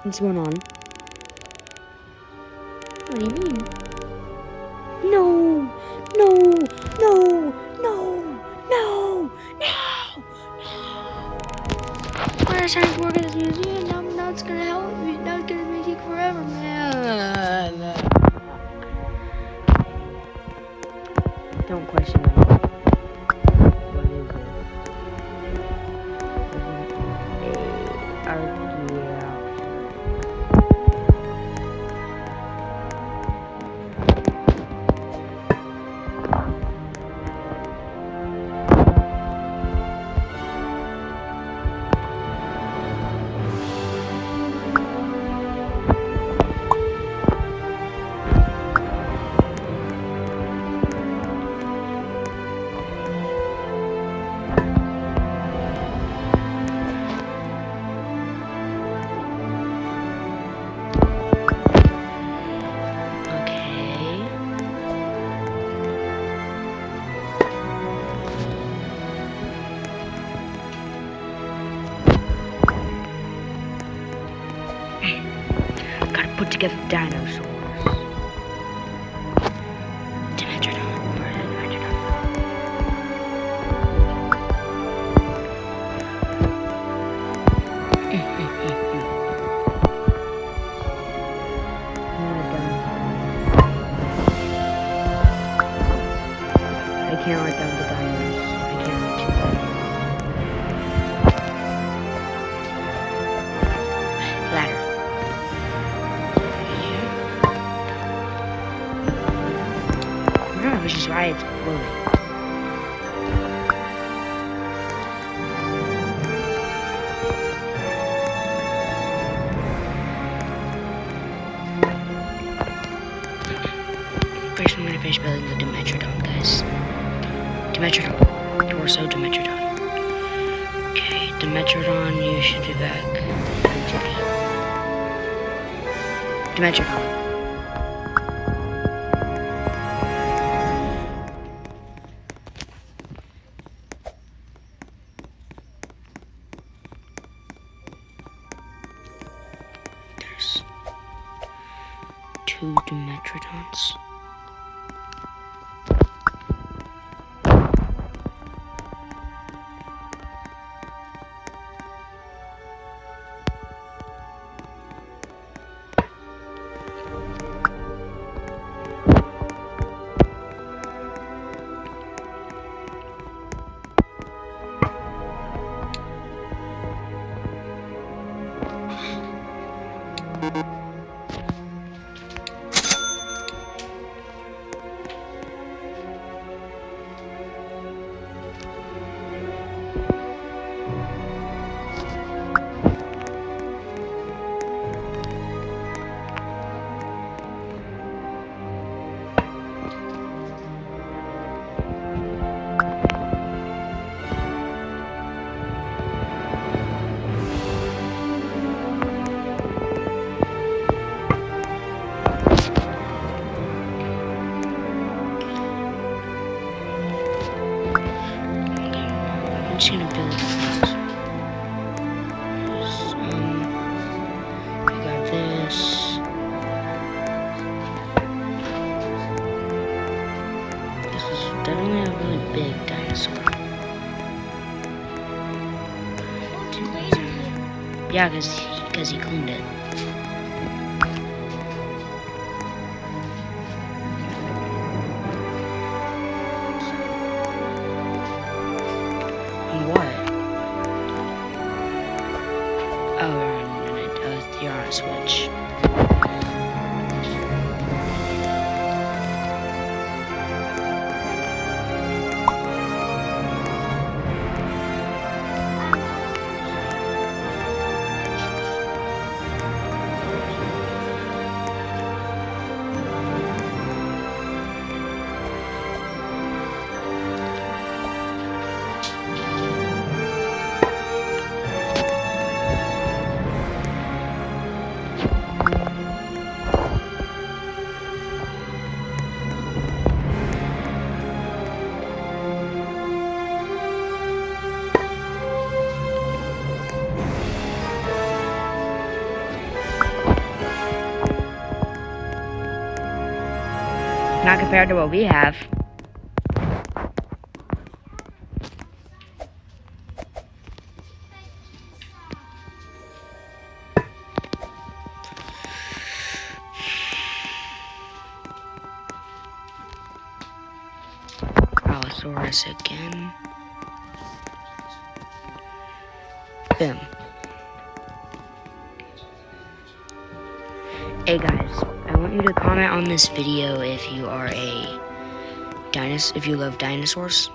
What's going on? What do you mean? No! No! No! No! No! No! No! When I trying to work at this museum, now it's gonna help me. Now it's gonna make it forever, man. Don't question it. What is it? Put together dinosaurs. I can't write down the dinos. I can't write too bad. Ladder. Which is why it's floating. First, I'm gonna finish building the Dimetrodon, guys. Dimetrodon. Torso Dimetrodon. Okay, Dimetrodon, you should be back. Dimetrodon. Two Dimetrodons. I'm just gonna build things. We got this. This is definitely a really big dinosaur. Yeah, because he cleaned it. You're on a switch. Not compared to what we have. Allosaurus again. Boom. Hey guys, I want you to comment on this video if you are a if you love dinosaurs.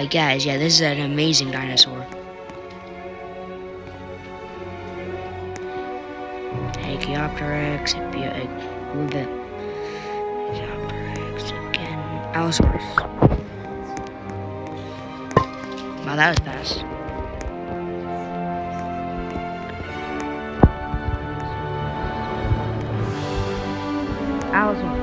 Guys, yeah, this is an amazing dinosaur. Archaeopteryx, Archaeopteryx again. Allosaurus. Wow, that was fast. Allosaurus.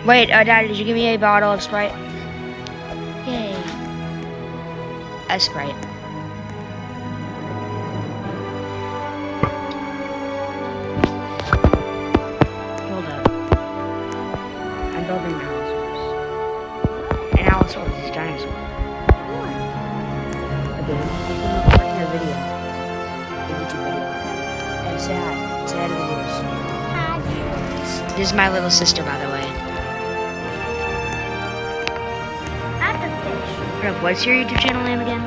Wait, Dad, did you give me a bottle of Sprite? Yay. A Sprite. Hold up. I'm building an Allosaurus. An Allosaurus is a dinosaur. Okay, I'm recording your video. A YouTube video. And say hi. Say hi to the viewers. This is my little sister, by the way. What's your YouTube channel name again?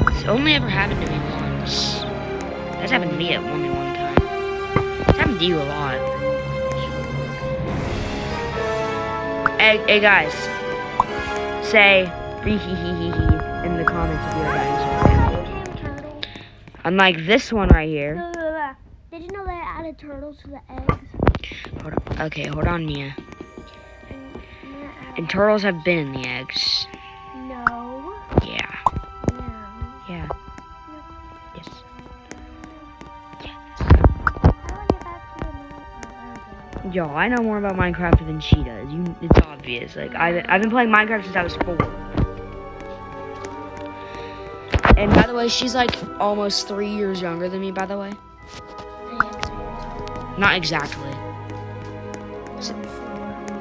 It's only ever happened to me once. That's happened to me at only one time. It's happened to you a lot. Hey guys. Say in the comments if you're a dinosaur. Unlike this one right here. Did you know they added turtles to the eggs? Hold on, Mia. And turtles have been in the eggs. No. Yeah. No. Yeah. No. Yes. Yes. Yo, I know more about Minecraft than she does. It's obvious. Like I've been playing Minecraft since I was 4. And by the way, she's like almost 3 years younger than me. By the way. Not exactly.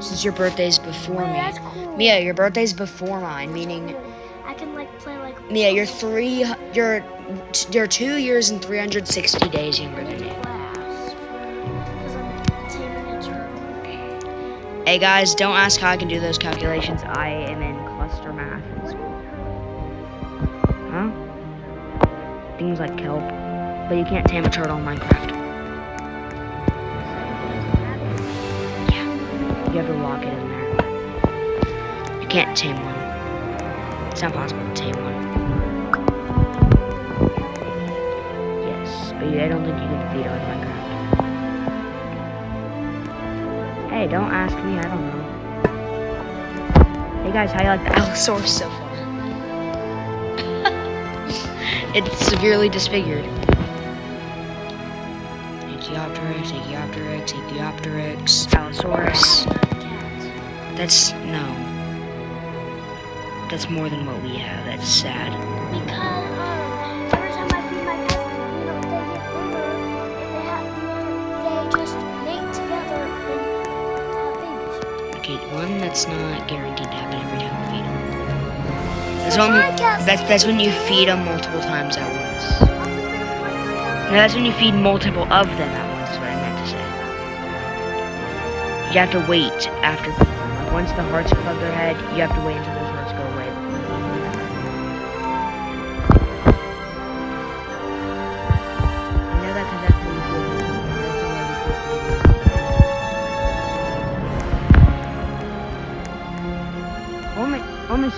Since your birthday's before me. That's cool. Mia, your birthday's before mine, meaning. I can like play like. Mia, you're 2 years and 360 days younger than me. Hey guys, don't ask how I can do those calculations. I am in cluster math. Huh? Things like kelp. But you can't tame a turtle in Minecraft. Yeah. You have to lock it in there. You can't tame one. It's not possible to tame one. Yes, but I don't think you can feed it with Minecraft. Hey, don't ask me, I don't know. Hey guys, how you like the Allosaurus so far? It's severely disfigured. Archaeopteryx, Allosaurus. That's more than what we have. That's sad. Because every time I feed my pets, they just mate together and have babies. Okay, one, that's not guaranteed to happen every time we feed them. That's when you feed them multiple times at once. No, that's when you feed multiple of them at once, is what I meant to say. You have to wait after feeding them. Like once the hearts above their head, you have to wait until those hearts go away.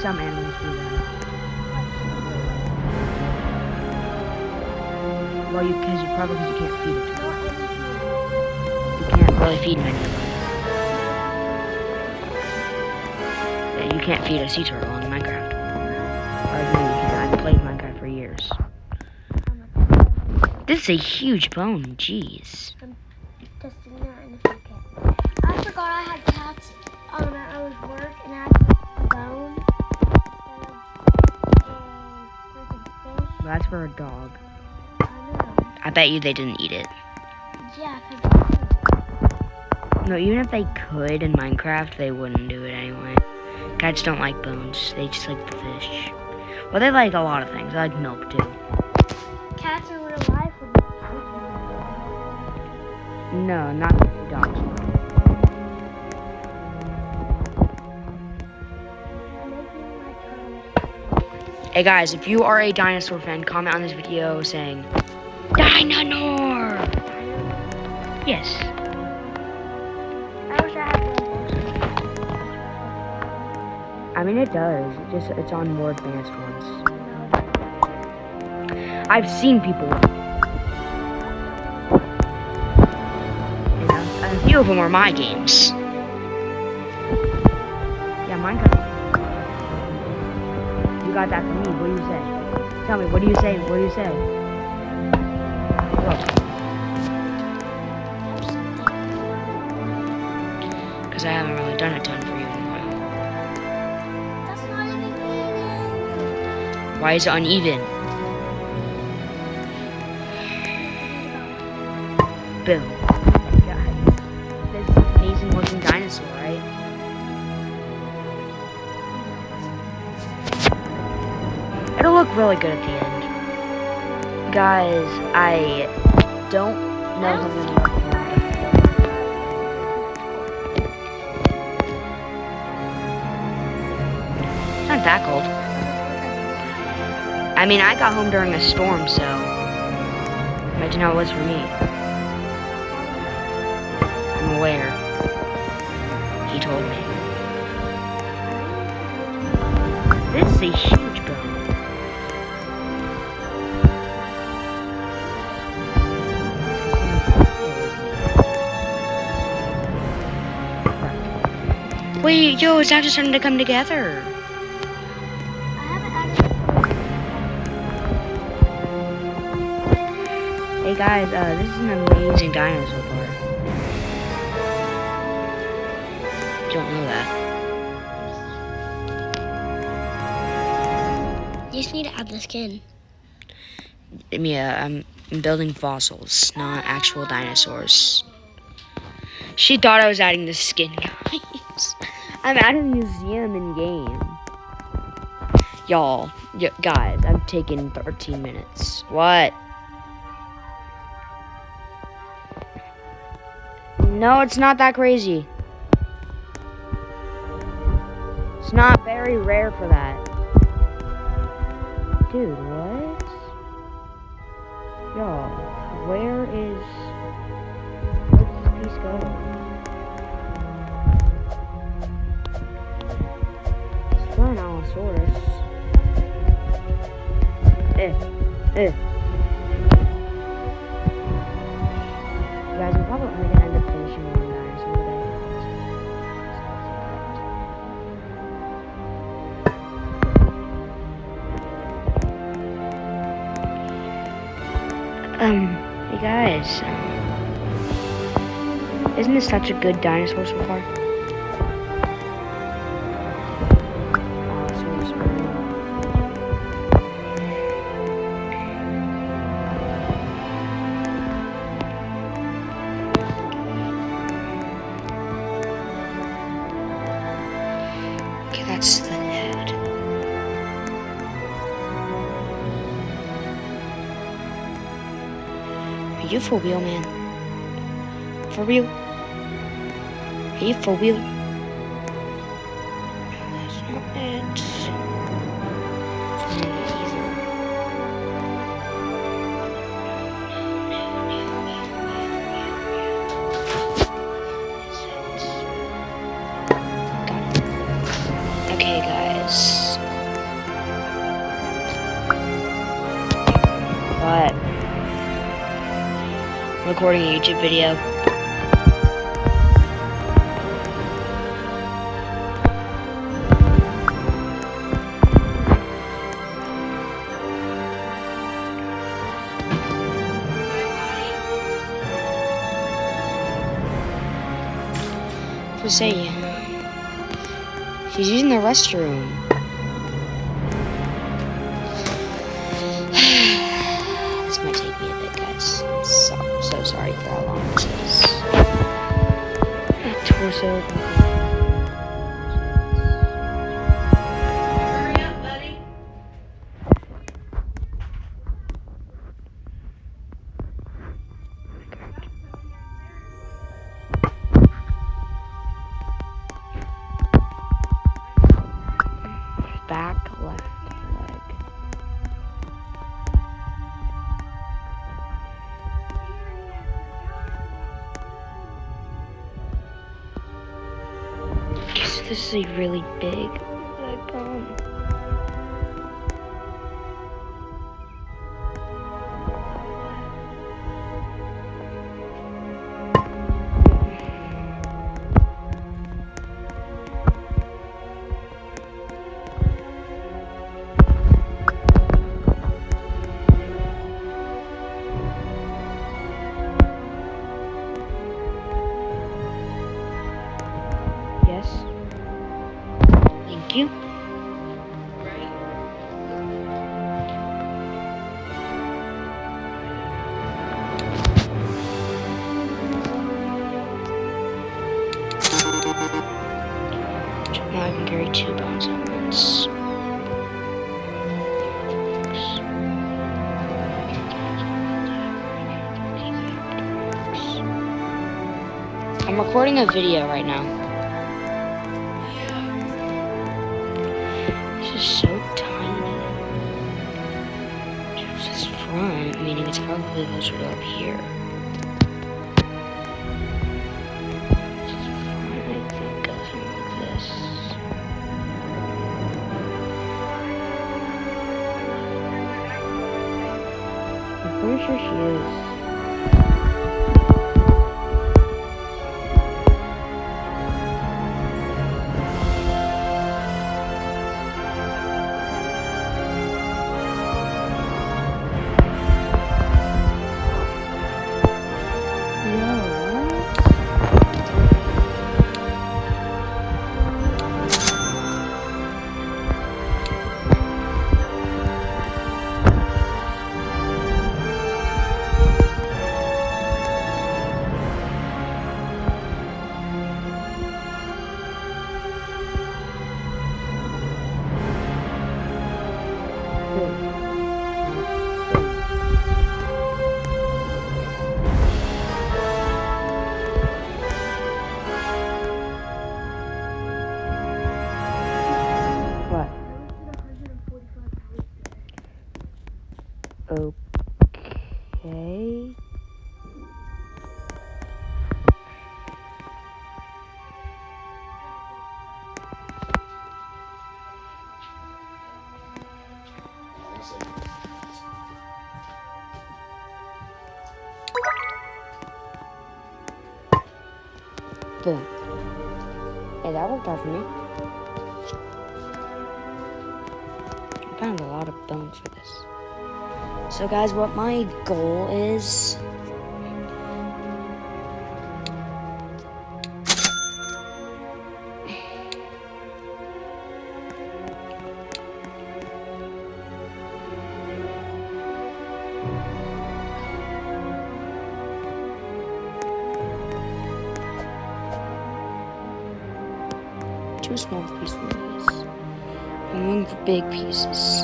some animals do that. Well, because you can't feed it to them. You can't really feed many of them. Yeah, you can't feed a sea turtle in Minecraft. Or no, you can. I've played Minecraft for years. This is a huge bone. Jeez. I'm testing that in the pocket. I forgot I had cats. I was work and I had a bone and freaking fish. Well, that's for a dog. I know. I bet you they didn't eat it. Yeah, because No, even if they could in Minecraft, they wouldn't do it anyway. Cats don't like bones. They just like the fish. Well, they like a lot of things. They like milk, too. cats in real life would No, not dogs. Hey guys, if you are a dinosaur fan, comment on this video saying Dino! Yes. I wish I had one of those. I mean it does. It's on more advanced ones. I've seen people. And a few of them are my games. Yeah, Minecraft. You got that from me. What do you say? Tell me, what do you say? What do you say? Because I haven't really done a ton for you in a while. That's not even even. Why is it uneven? Boom. Guys, this is an amazing looking dinosaur, right? It'll look really good at the end. Guys, I don't know how many. It's not that cold. I mean, I got home during a storm, so imagine how it was for me. I'm aware. He told me. This is a huge bone. Wait, yo, it's actually starting to come together. I haven't actually. Hey guys, this is an amazing dino so far. Don't know that. You just need to add the skin. Yeah, I'm building fossils, not actual dinosaurs. She thought I was adding the skin, guys. I'm at a museum in game. Y'all, guys, I'm taking 13 minutes. What? No, it's not that crazy. It's not very rare for that. Dude, what? Y'all, where is... Where's this piece go? It's for an Allosaurus. Guys, I'm probably only gonna end up finishing one dinosaur today. Hey guys, isn't this such a good dinosaur so far? Allosaurus. Okay, that's the head. Are you for real, man? For real? Are you for real? That's not it. It's not either. Got it. Okay, guys. recording a YouTube video. Say, she's using the restroom. This might take me a bit, guys. I'm so sorry for how long this is. Torso. Hurry up, buddy. Back left leg. So this is a really big leg bone. Yes. Thank you. Right. Now I can carry 2 pounds at once. I'm recording a video right now. This is so tiny. It's this front, meaning it's probably closer to up here. This front, I think, goes in like this. I'm pretty sure she is. What? Okay. Boom. Hey, that worked out for me. I found a lot of bone for this. So guys, what my goal is... Two small pieces of this. And one of the big pieces.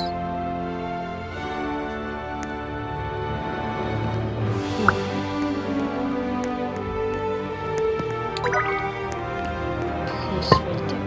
Place right there.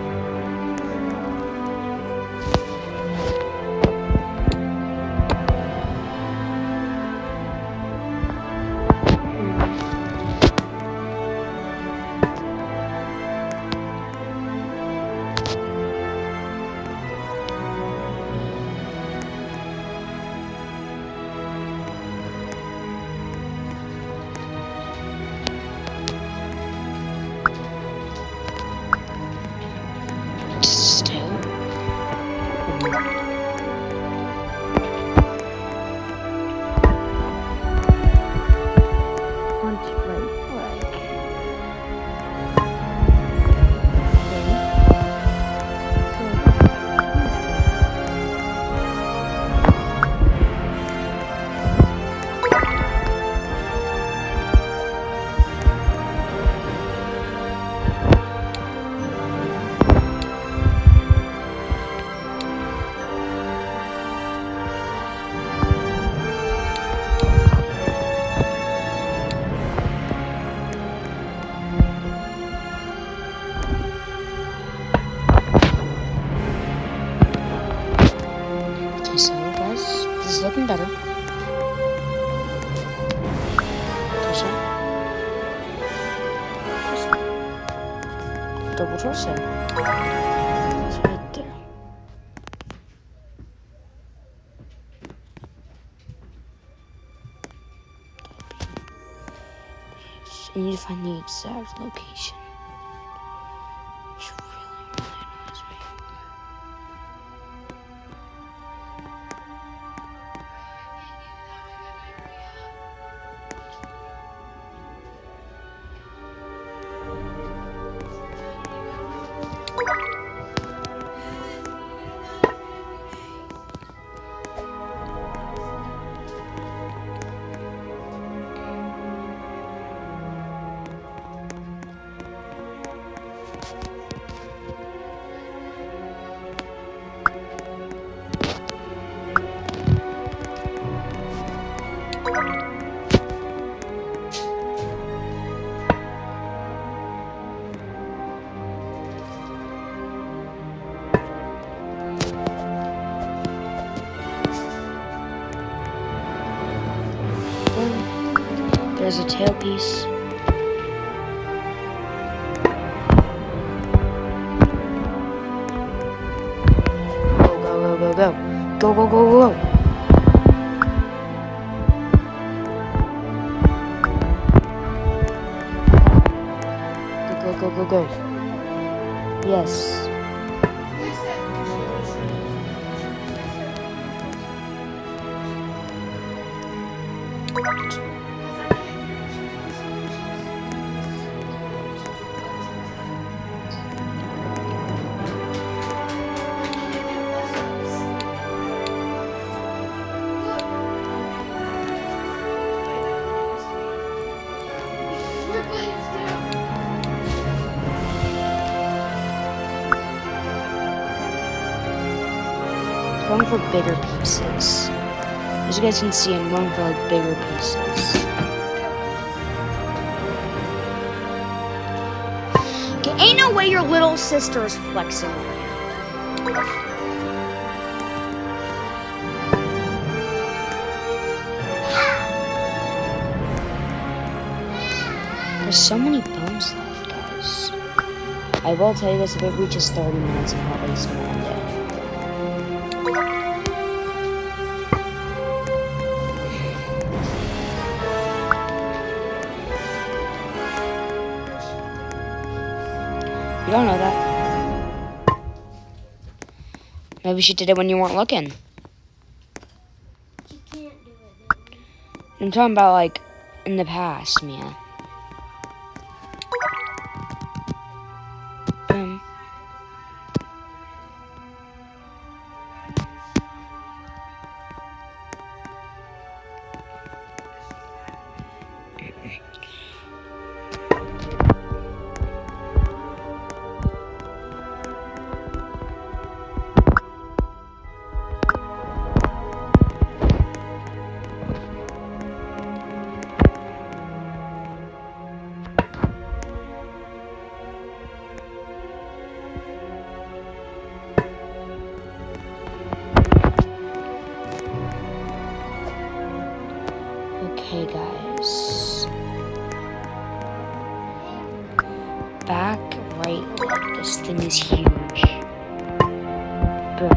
torso. It's right there. I need to find the exact location. Which really annoys me. There's a tailpiece. Go, go, go, go, go. Go, go, go, go, go. Go, go, go, go, go. Yes. Going for bigger pieces. As you guys can see, I'm going for like bigger pieces. Okay, ain't no way your little sister is flexing on you. There's so many bones left, guys. I will tell you this, if it reaches 30 minutes, I'm probably just gonna end it. You don't know that. Maybe she did it when you weren't looking. You can't do it, baby. I'm talking about like in the past, Mia. Okay, guys. Back right leg. This thing is huge. Boom.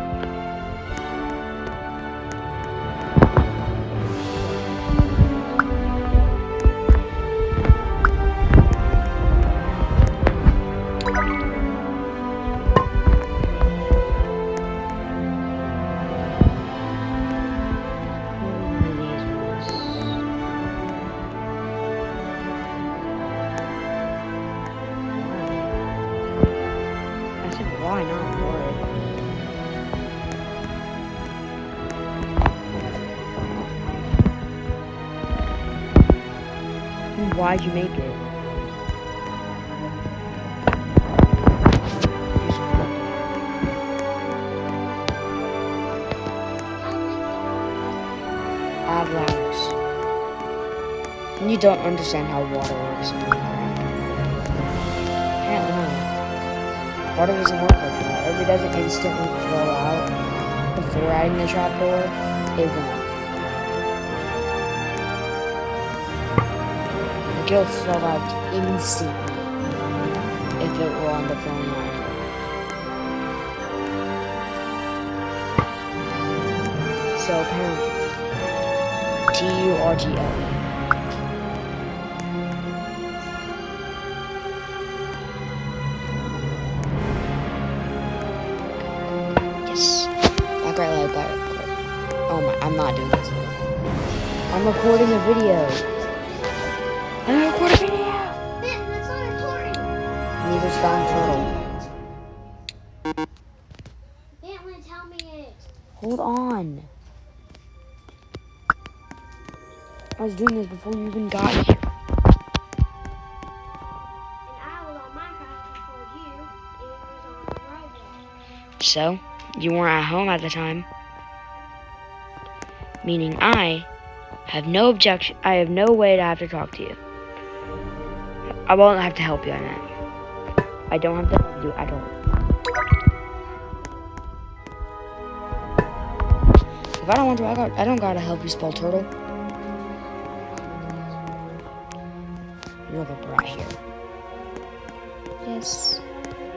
Why not wood? Why'd you make it? Add ladders. And you don't understand how water works in Minecraft. Apparently not. Water doesn't work like that. If it doesn't instantly flow out before adding the trapdoor, it won't. Like it'll flow out instantly if if it were on the phone line. So apparently, Turtle. Yes. Back right leg, back right. Oh my, I'm not doing this. I'm recording a video. I'm recording a video. Man, that's not important. Neither spelling turtle. You didn't want to tell me it. Hold on. I was doing this before you even got here. And I was on Minecraft before you. It was on Roblox. So, you weren't at home at the time. Meaning I have no objection. I have no way to have to talk to you. I won't have to help you on that. I don't have to help you at all. If I don't want to, I don't gotta help you spell turtle. You're the brat here.